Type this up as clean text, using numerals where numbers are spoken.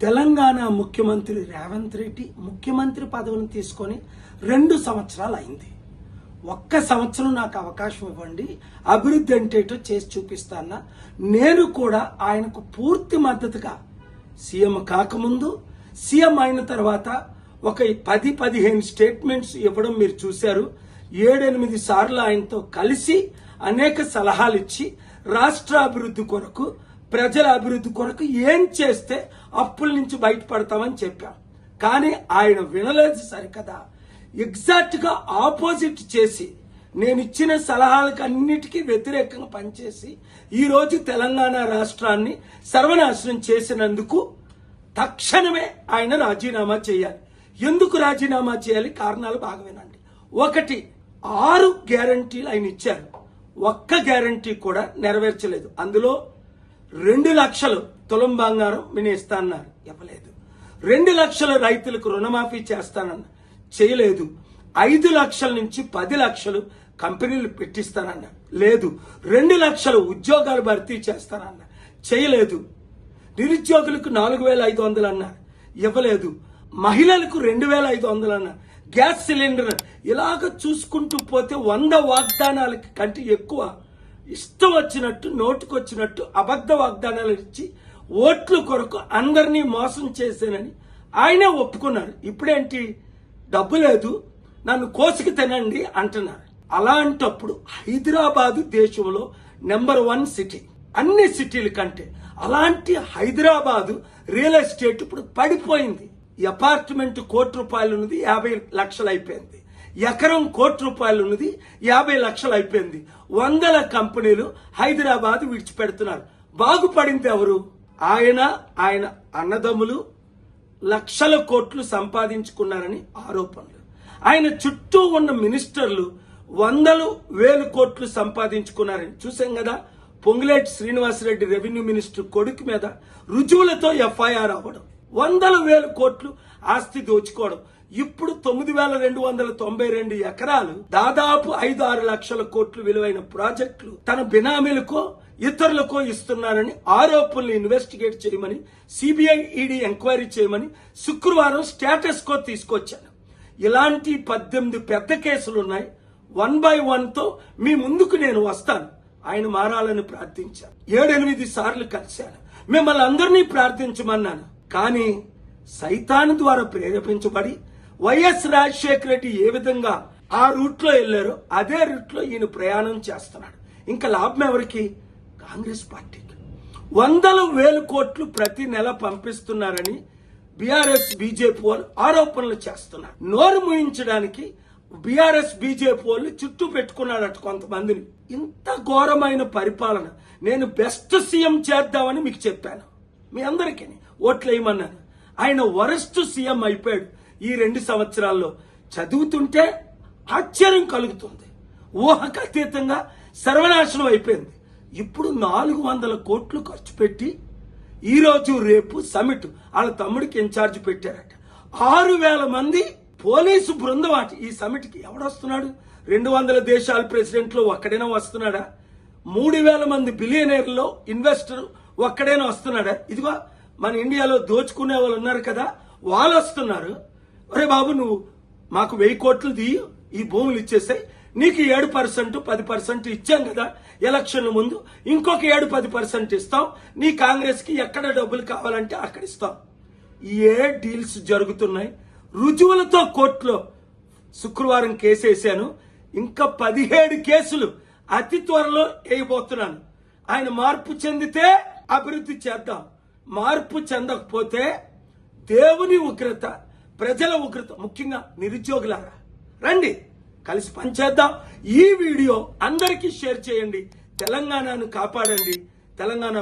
తెలంగాణ ముఖ్యమంత్రి రేవంత్ రెడ్డి ముఖ్యమంత్రి పదవిని తీసుకొని 2 సంవత్సరాలు అయింది. ఒక్క సంవత్సరం నాకు అవకాశం ఇవ్వండి, అభివృద్ధి అంటేటో చేసి చూపిస్తానా. నేను కూడా ఆయనకు పూర్తి మద్దతుగా సీఎం కాకముందు, సీఎం అయిన తర్వాత ఒక 10-15 స్టేట్మెంట్స్ ఇవ్వడం మీరు చూశారు. 7-8 సార్లు ఆయనతో కలిసి అనేక సలహాలు ఇచ్చి రాష్ట్ర అభివృద్ధి కొరకు, ప్రజల అభివృద్ధి కొరకు ఏం చేస్తే అప్పుల నుంచి బయటపడతామని చెప్పాం. కానీ ఆయన వినలేదు సరికదా, ఎగ్జాక్ట్ గా ఆపోజిట్ చేసి నేను ఇచ్చిన సలహాలకు అన్నిటికీ వ్యతిరేకంగా పనిచేసి ఈ రోజు తెలంగాణ రాష్ట్రాన్ని సర్వనాశనం చేసినందుకు తక్షణమే ఆయన రాజీనామా చేయాలి. ఎందుకు రాజీనామా చేయాలి? కారణాలు బాగా వినండి. 1, 6 గ్యారంటీలు ఆయన ఇచ్చారు, ఒక్క గ్యారంటీ కూడా నెరవేర్చలేదు. అందులో 2 లక్షలు తులం బంగారం నేను ఇస్తానన్నారు, ఇవ్వలేదు. 2 లక్షల రైతులకు రుణమాఫీ చేస్తానన్నారు, చేయలేదు. 5 లక్షల నుంచి 10 లక్షలు కంపెనీలు పెట్టిస్తానన్నారు, లేదు. 2 లక్షల ఉద్యోగాలు భర్తీ చేస్తానన్నారు, చేయలేదు. నిరుద్యోగులకు 4,500 అన్నారు, ఇవ్వలేదు. మహిళలకు 2,500 అన్నారు. గ్యాస్ సిలిండర్ ఇలాగ చూసుకుంటూ పోతే 100 వాగ్దానాలకి కంటే ఎక్కువ ఇష్టం వచ్చినట్టు, నోటుకొచ్చినట్టు అబద్ధ వాగ్దానాలు ఇచ్చి ఓట్ల కొరకు అందరినీ మోసం చేశానని ఆయనే ఒప్పుకున్నారు. ఇప్పుడేంటి, డబ్బు లేదు, నన్ను కోసికి తినండి అంటున్నారు. అలాంటప్పుడు హైదరాబాదు దేశంలో నెంబర్ 1 సిటీ, అన్ని సిటీల కంటే. అలాంటి హైదరాబాదు రియల్ ఎస్టేట్ ఇప్పుడు పడిపోయింది. అపార్ట్మెంట్ ₹1,00,00,000 ఉన్నది 50 లక్షలు అయిపోయింది. ఎకరం ₹1,00,00,000 ఉన్నది 50 లక్షలు అయిపోయింది. 100 కంపెనీలు హైదరాబాద్ విడిచిపెడుతున్నారు. బాగుపడింది ఎవరు? ఆయన అన్నదమ్ములు లక్షల కోట్లు సంపాదించుకున్నారని ఆరోపణలు. ఆయన చుట్టూ ఉన్న మినిస్టర్లు 100,000 కోట్లు సంపాదించుకున్నారని చూసాం కదా. పొంగులేటి శ్రీనివాసరెడ్డి రెవెన్యూ మినిస్టర్ కొడుకు మీద రుజువులతో ఎఫ్ఐఆర్ అవ్వడం, 100,000 కోట్లు ఆస్తి దోచుకోవడం. ఇప్పుడు 9,292 ఎకరాలు, దాదాపు 5-6 లక్షల కోట్లు విలువైన ప్రాజెక్టులు తన బినామీలకో ఇతరులకో ఇస్తున్నారని ఆరోపణలు ఇన్వెస్టిగేట్ చేయమని, సిబిఐ ఈడీ ఎంక్వైరీ చేయమని శుక్రవారం స్టేటస్ కో తీసుకొచ్చాను. ఇలాంటి 18 పెద్ద కేసులు ఉన్నాయి. 1 by 1 తో మీ ముందుకు నేను వస్తాను. ఆయన మారాలని ప్రార్థించాను. 7-8 సార్లు కలిశాను. మిమ్మల్ని అందరినీ ప్రార్థించమన్నాను. కానీ సైతాను ద్వారా ప్రేరేపించబడి వైఎస్ రాజశేఖర రెడ్డి ఏ విధంగా ఆ రూట్ లో వెళ్లారో అదే రూట్ లో ఈయన ప్రయాణం చేస్తున్నాడు. ఇంకా లాభం ఎవరికి? కాంగ్రెస్ పార్టీకి. 100,000 కోట్లు ప్రతి నెల పంపిస్తున్నారని బీఆర్ఎస్ బీజేపీ వాళ్ళు ఆరోపణలు చేస్తున్నారు. నోరు మూయించడానికి బీఆర్ఎస్ బీజేపీ వాళ్ళు చుట్టూ పెట్టుకున్నాడట కొంతమందిని. ఇంత ఘోరమైన పరిపాలన. నేను బెస్ట్ సీఎం చేద్దామని మీకు చెప్పాను, మీ అందరికీ ఓట్లు వేయమన్నాను. ఆయన వరస్ట్ సీఎం అయిపోయాడు ఈ 2 సంవత్సరాల్లో. చదువుతుంటే ఆశ్చర్యం కలుగుతుంది. ఊహకు అతీతంగా సర్వనాశనం అయిపోయింది. ఇప్పుడు 400 కోట్లు ఖర్చు పెట్టి ఈ రోజు రేపు సమిట్ వాళ్ళ తమ్ముడికి ఇన్ఛార్జ్ పెట్టారట. 6,000 మంది పోలీసు బృందం అట ఈ సమిట్ కి. ఎవడొస్తున్నాడు? 200 దేశాల ప్రెసిడెంట్లు ఒక్కడైనా వస్తున్నాడా? 3,000 మంది బిలియనీర్లో ఇన్వెస్టర్ ఒక్కడైనా వస్తున్నాడా? ఇదిగో మన ఇండియాలో దోచుకునే వాళ్ళు ఉన్నారు కదా, వాళ్ళు వస్తున్నారు. ఒరే బాబు, నువ్వు మాకు 1000 కోట్లు దియ్యి, ఈ భూములు ఇచ్చేసాయి, నీకు 7% 10% ఇచ్చాం కదా ఎలక్షన్ల ముందు, ఇంకొక 7-10% ఇస్తాం, నీ కాంగ్రెస్ కి ఎక్కడ డబ్బులు కావాలంటే అక్కడ ఇస్తాం. ఏ డీల్స్ జరుగుతున్నాయి? రుజువులతో కోర్టులో శుక్రవారం కేసు వేశాను. ఇంకా 17 కేసులు అతి త్వరలో వేయబోతున్నాను. ఆయన మార్పు చెందితే అభివృద్ధి చేద్దాం, మార్పు చెందకపోతే దేవుని ఉగ్రత, ప్రజల ఉగ్రత, ముఖ్యంగా నిరుద్యోగులారా రండి కలిసి పనిచేద్దాం. ఈ వీడియో అందరికీ షేర్ చేయండి. తెలంగాణను కాపాడండి. తెలంగాణ